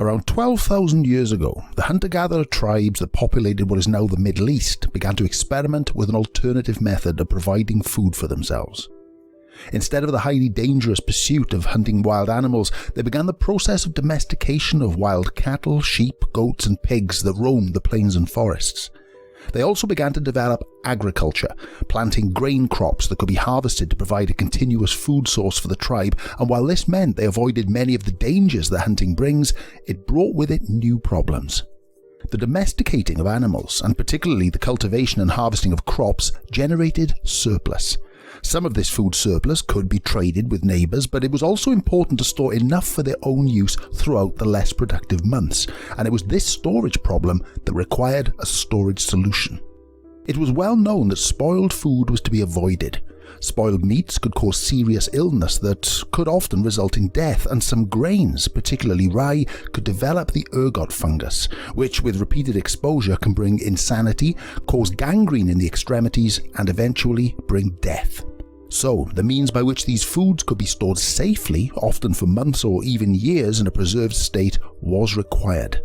Around 12,000 years ago, the hunter-gatherer tribes that populated what is now the Middle East began to experiment with an alternative method of providing food for themselves. Instead of the highly dangerous pursuit of hunting wild animals, they began the process of domestication of wild cattle, sheep, goats and pigs that roamed the plains and forests. They also began to develop agriculture, planting grain crops that could be harvested to provide a continuous food source for the tribe, and while this meant they avoided many of the dangers that hunting brings, it brought with it new problems. The domesticating of animals, and particularly the cultivation and harvesting of crops, generated surplus. Some of this food surplus could be traded with neighbours, but it was also important to store enough for their own use throughout the less productive months, and it was this storage problem that required a storage solution. It was well known that spoiled food was to be avoided. Spoiled meats could cause serious illness that could often result in death, and some grains, particularly rye, could develop the ergot fungus, which with repeated exposure can bring insanity, cause gangrene in the extremities, and eventually bring death. So, the means by which these foods could be stored safely, often for months or even years in a preserved state, was required.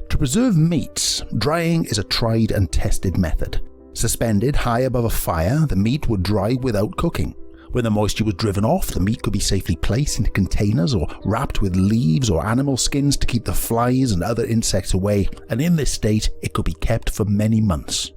To preserve meats, drying is a tried and tested method. Suspended high above a fire, the meat would dry without cooking. When the moisture was driven off, the meat could be safely placed into containers or wrapped with leaves or animal skins to keep the flies and other insects away, and in this state it could be kept for many months.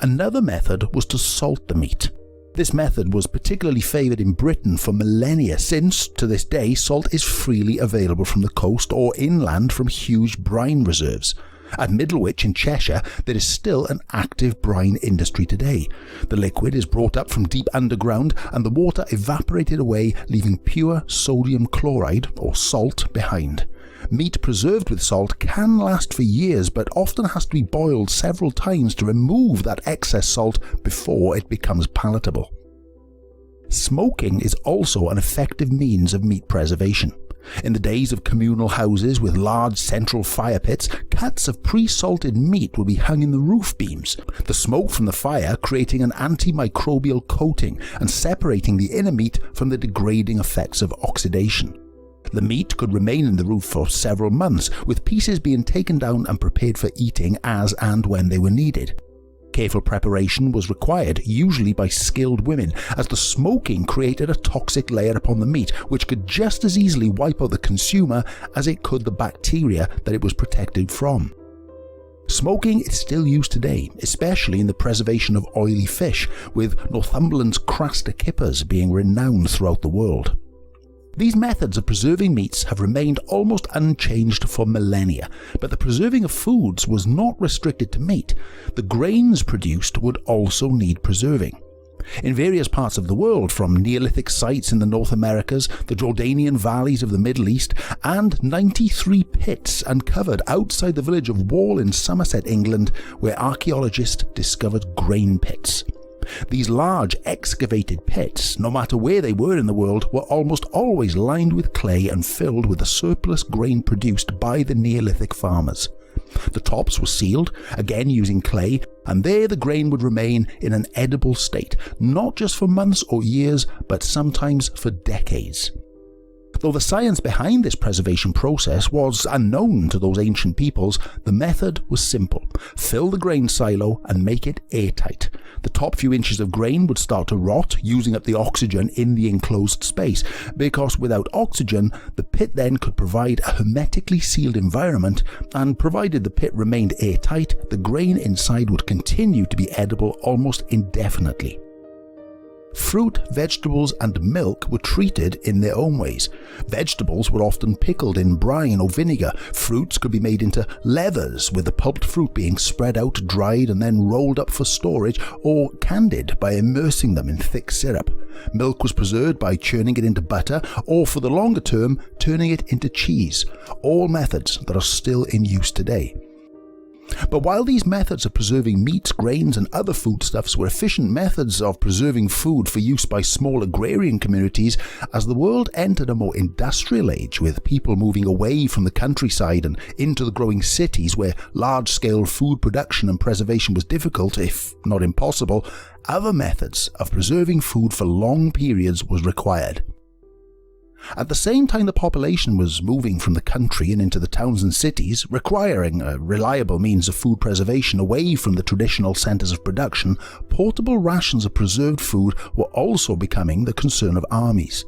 Another method was to salt the meat. This method was particularly favoured in Britain for millennia since, to this day, salt is freely available from the coast or inland from huge brine reserves. At Middlewich in Cheshire, there is still an active brine industry today. The liquid is brought up from deep underground and the water evaporated away, leaving pure sodium chloride or salt behind. Meat preserved with salt can last for years, but often has to be boiled several times to remove that excess salt before it becomes palatable. Smoking is also an effective means of meat preservation. In the days of communal houses with large central fire pits, cuts of pre-salted meat would be hung in the roof beams, the smoke from the fire creating an antimicrobial coating and separating the inner meat from the degrading effects of oxidation. The meat could remain in the roof for several months, with pieces being taken down and prepared for eating as and when they were needed. Careful preparation was required, usually by skilled women, as the smoking created a toxic layer upon the meat which could just as easily wipe out the consumer as it could the bacteria that it was protected from. Smoking is still used today, especially in the preservation of oily fish, with Northumberland's Crasta kippers being renowned throughout the world. These methods of preserving meats have remained almost unchanged for millennia, but the preserving of foods was not restricted to meat. The grains produced would also need preserving. In various parts of the world, from Neolithic sites in the North Americas, the Jordanian valleys of the Middle East, and 93 pits uncovered outside the village of Wall in Somerset, England, where archaeologists discovered grain pits. These large excavated pits, no matter where they were in the world, were almost always lined with clay and filled with the surplus grain produced by the Neolithic farmers. The tops were sealed, again using clay, and there the grain would remain in an edible state, not just for months or years, but sometimes for decades. Though the science behind this preservation process was unknown to those ancient peoples, the method was simple. Fill the grain silo and make it airtight. The top few inches of grain would start to rot, using up the oxygen in the enclosed space, because without oxygen, the pit then could provide a hermetically sealed environment, and provided the pit remained airtight, the grain inside would continue to be edible almost indefinitely. Fruit, vegetables and milk were treated in their own ways. Vegetables were often pickled in brine or vinegar. Fruits could be made into leathers, with the pulped fruit being spread out, dried and then rolled up for storage, or candied by immersing them in thick syrup. Milk was preserved by churning it into butter, or for the longer term, turning it into cheese. All methods that are still in use today. But while these methods of preserving meats, grains and other foodstuffs were efficient methods of preserving food for use by small agrarian communities, as the world entered a more industrial age, with people moving away from the countryside and into the growing cities where large-scale food production and preservation was difficult, if not impossible, other methods of preserving food for long periods was required. At the same time the population was moving from the country and into the towns and cities, requiring a reliable means of food preservation away from the traditional centres of production, portable rations of preserved food were also becoming the concern of armies.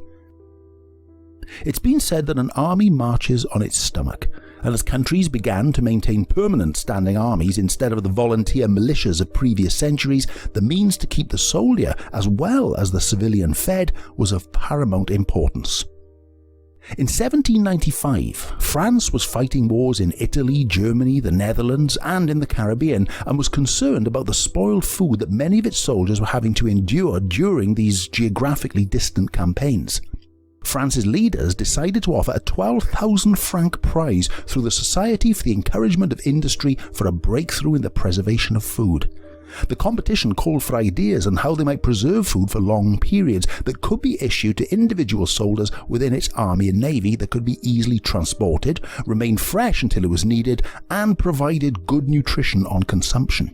It's been said that an army marches on its stomach, and as countries began to maintain permanent standing armies instead of the volunteer militias of previous centuries, the means to keep the soldier as well as the civilian fed was of paramount importance. In 1795, France was fighting wars in Italy, Germany, the Netherlands, and in the Caribbean, and was concerned about the spoiled food that many of its soldiers were having to endure during these geographically distant campaigns. France's leaders decided to offer a 12,000 franc prize through the Society for the Encouragement of Industry for a breakthrough in the preservation of food. The competition called for ideas on how they might preserve food for long periods that could be issued to individual soldiers within its army and navy that could be easily transported, remained fresh until it was needed, and provided good nutrition on consumption.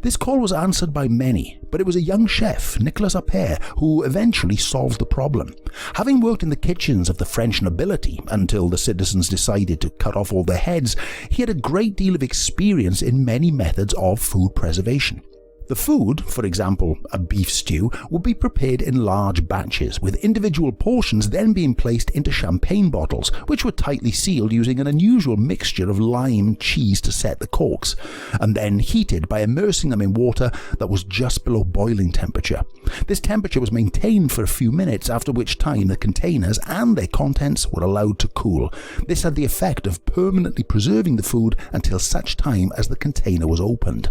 This call was answered by many, but it was a young chef, Nicolas Appert, who eventually solved the problem. Having worked in the kitchens of the French nobility until the citizens decided to cut off all their heads, he had a great deal of experience in many methods of food preservation. The food, for example a beef stew, would be prepared in large batches, with individual portions then being placed into champagne bottles, which were tightly sealed using an unusual mixture of lime and cheese to set the corks, and then heated by immersing them in water that was just below boiling temperature. This temperature was maintained for a few minutes, after which time the containers and their contents were allowed to cool. This had the effect of permanently preserving the food until such time as the container was opened.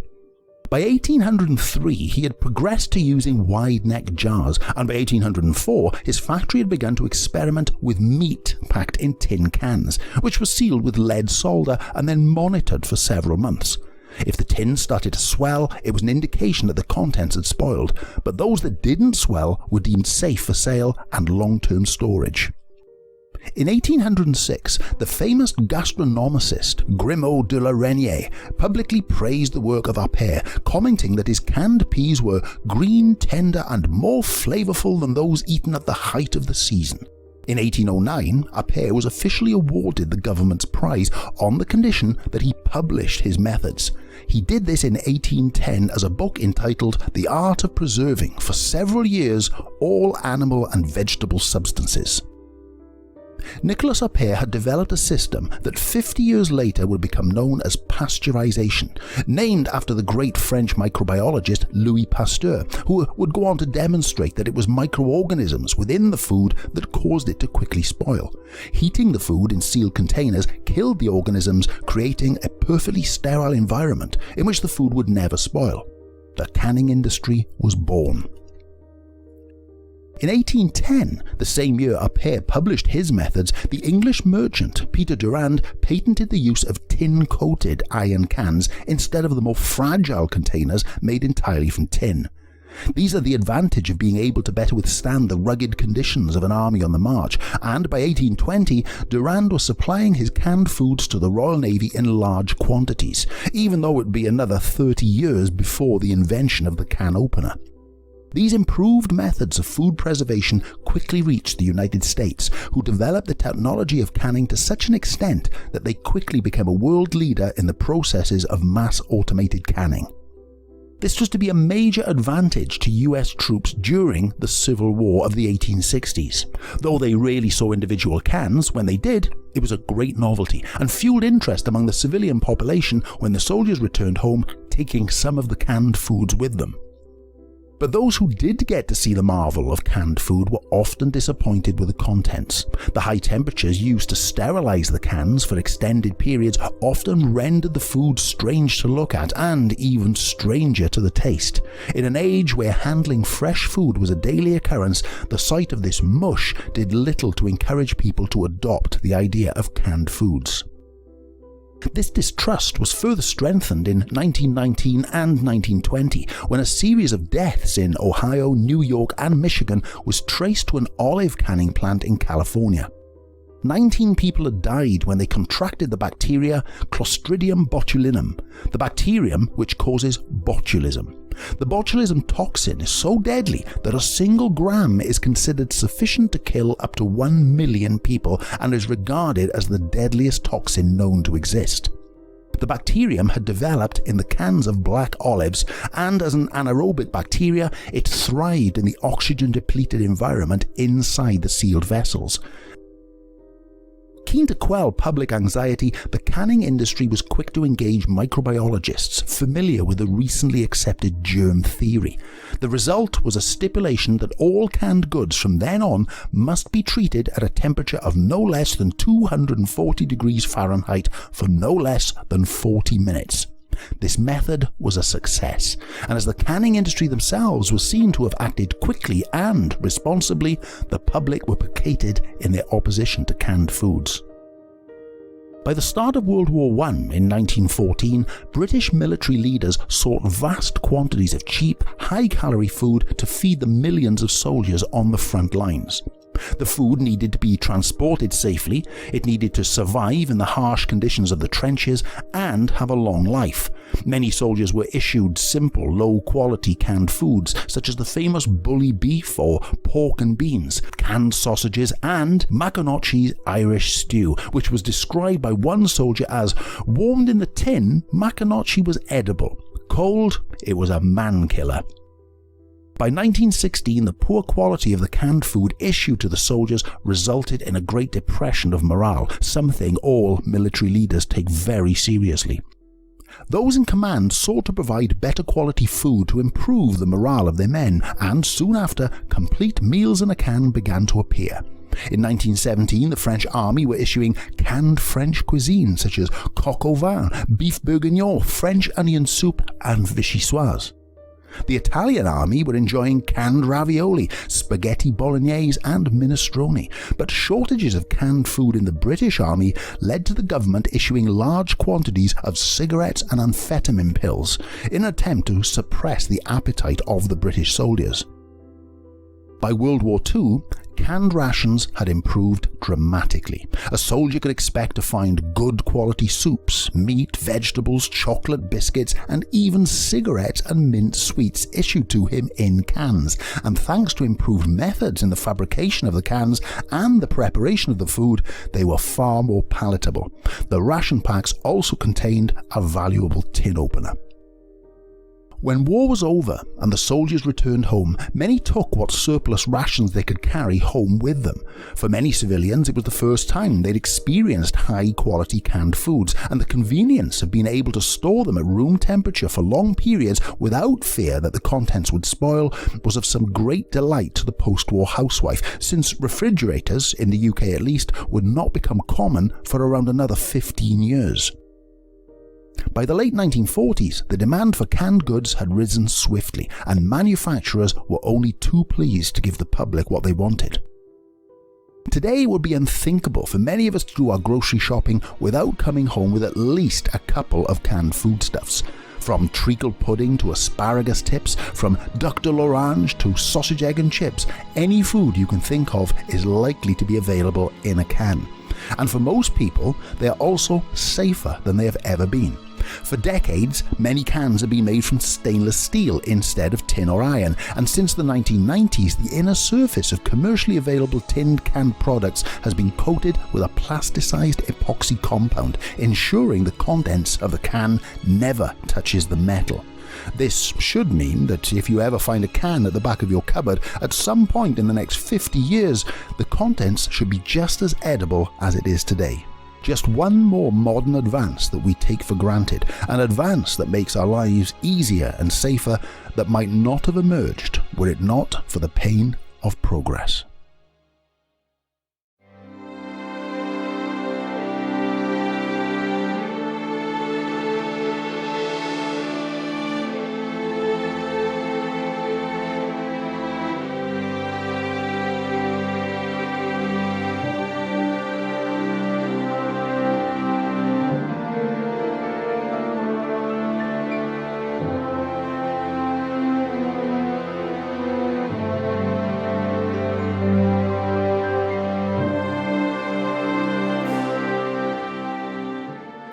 By 1803, he had progressed to using wide-neck jars, and by 1804, his factory had begun to experiment with meat packed in tin cans, which was sealed with lead solder and then monitored for several months. If the tin started to swell, it was an indication that the contents had spoiled, but those that didn't swell were deemed safe for sale and long-term storage. In 1806, the famous gastronomicist Grimaud de la Reynière publicly praised the work of Appert, commenting that his canned peas were green, tender, and more flavorful than those eaten at the height of the season. In 1809, Appert was officially awarded the government's prize on the condition that he published his methods. He did this in 1810 as a book entitled The Art of Preserving for several years all animal and vegetable substances. Nicolas Appert had developed a system that 50 years later would become known as pasteurization, named after the great French microbiologist Louis Pasteur, who would go on to demonstrate that it was microorganisms within the food that caused it to quickly spoil. Heating the food in sealed containers killed the organisms, creating a perfectly sterile environment in which the food would never spoil. The canning industry was born. In 1810, the same year Appert published his methods, the English merchant Peter Durand patented the use of tin-coated iron cans instead of the more fragile containers made entirely from tin. These are the advantage of being able to better withstand the rugged conditions of an army on the march, and by 1820, Durand was supplying his canned foods to the Royal Navy in large quantities, even though it would be another 30 years before the invention of the can opener. These improved methods of food preservation quickly reached the United States, who developed the technology of canning to such an extent that they quickly became a world leader in the processes of mass automated canning. This was to be a major advantage to US troops during the Civil War of the 1860s. Though they rarely saw individual cans, when they did, it was a great novelty and fueled interest among the civilian population when the soldiers returned home, taking some of the canned foods with them. But those who did get to see the marvel of canned food were often disappointed with the contents. The high temperatures used to sterilize the cans for extended periods often rendered the food strange to look at and even stranger to the taste. In an age where handling fresh food was a daily occurrence, the sight of this mush did little to encourage people to adopt the idea of canned foods. This distrust was further strengthened in 1919 and 1920, when a series of deaths in Ohio, New York, and Michigan was traced to an olive canning plant in California. 19 people had died when they contracted the bacteria Clostridium botulinum, the bacterium which causes botulism. The botulism toxin is so deadly that a single gram is considered sufficient to kill up to 1 million people and is regarded as the deadliest toxin known to exist. The bacterium had developed in the cans of black olives, and as an anaerobic bacteria, it thrived in the oxygen-depleted environment inside the sealed vessels. Keen to quell public anxiety, the canning industry was quick to engage microbiologists familiar with the recently accepted germ theory. The result was a stipulation that all canned goods from then on must be treated at a temperature of no less than 240 degrees Fahrenheit for no less than 40 minutes. This method was a success, and as the canning industry themselves was seen to have acted quickly and responsibly, the public were placated in their opposition to canned foods. By the start of World War I in 1914, British military leaders sought vast quantities of cheap, high-calorie food to feed the millions of soldiers on the front lines. The food needed to be transported safely, it needed to survive in the harsh conditions of the trenches, and have a long life. Many soldiers were issued simple, low-quality canned foods, such as the famous bully beef or pork and beans, canned sausages, and Maconochie's Irish stew, which was described by one soldier as, warmed in the tin, Maconochie was edible. Cold, it was a man-killer. By 1916, the poor quality of the canned food issued to the soldiers resulted in a Great Depression of morale, something all military leaders take very seriously. Those in command sought to provide better quality food to improve the morale of their men, and soon after, complete meals in a can began to appear. In 1917, the French army were issuing canned French cuisine such as coq au vin, beef bourguignon, French onion soup, and vichyssoise. The Italian army were enjoying canned ravioli, spaghetti bolognese and minestrone, but shortages of canned food in the British army led to the government issuing large quantities of cigarettes and amphetamine pills in an attempt to suppress the appetite of the British soldiers. By World War II, canned rations had improved dramatically. A soldier could expect to find good quality soups, meat, vegetables, chocolate, biscuits, and even cigarettes and mint sweets issued to him in cans, and thanks to improved methods in the fabrication of the cans and the preparation of the food, they were far more palatable. The ration packs also contained a valuable tin opener. When war was over and the soldiers returned home, many took what surplus rations they could carry home with them. For many civilians, it was the first time they'd experienced high-quality canned foods, and the convenience of being able to store them at room temperature for long periods without fear that the contents would spoil was of some great delight to the post-war housewife, since refrigerators, in the UK at least, would not become common for around another 15 years. By the late 1940s, the demand for canned goods had risen swiftly, and manufacturers were only too pleased to give the public what they wanted. Today it would be unthinkable for many of us to do our grocery shopping without coming home with at least a couple of canned foodstuffs. From treacle pudding to asparagus tips, from duck de l'orange to sausage, egg and chips, any food you can think of is likely to be available in a can. And for most people, they are also safer than they have ever been. For decades, many cans have been made from stainless steel instead of tin or iron, and since the 1990s, the inner surface of commercially available tinned canned products has been coated with a plasticized epoxy compound, ensuring the contents of the can never touches the metal. This should mean that if you ever find a can at the back of your cupboard, at some point in the next 50 years, the contents should be just as edible as it is today. Just one more modern advance that we take for granted, an advance that makes our lives easier and safer, that might not have emerged were it not for the pain of progress.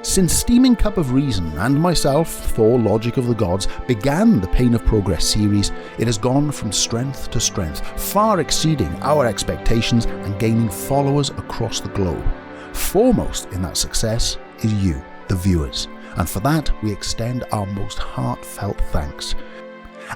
Since Steaming Cup of Reason and myself, Thor Logic of the Gods, began the Pain of Progress series, it has gone from strength to strength, far exceeding our expectations and gaining followers across the globe. Foremost in that success is you, the viewers, and for that we extend our most heartfelt thanks.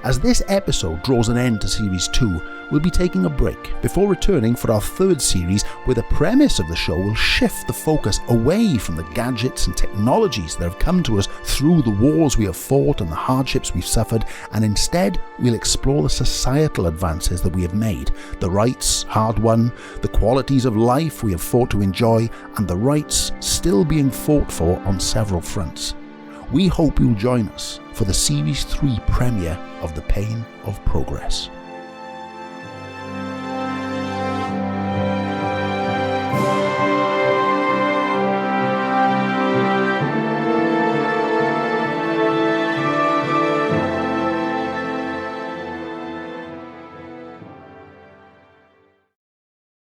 As this episode draws an end to Series 2, we'll be taking a break before returning for our third series, where the premise of the show will shift the focus away from the gadgets and technologies that have come to us through the wars we have fought and the hardships we've suffered, and instead we'll explore the societal advances that we have made, the rights hard won, the qualities of life we have fought to enjoy, and the rights still being fought for on several fronts. We hope you'll join us for the Series 3 premiere of The Pain of Progress.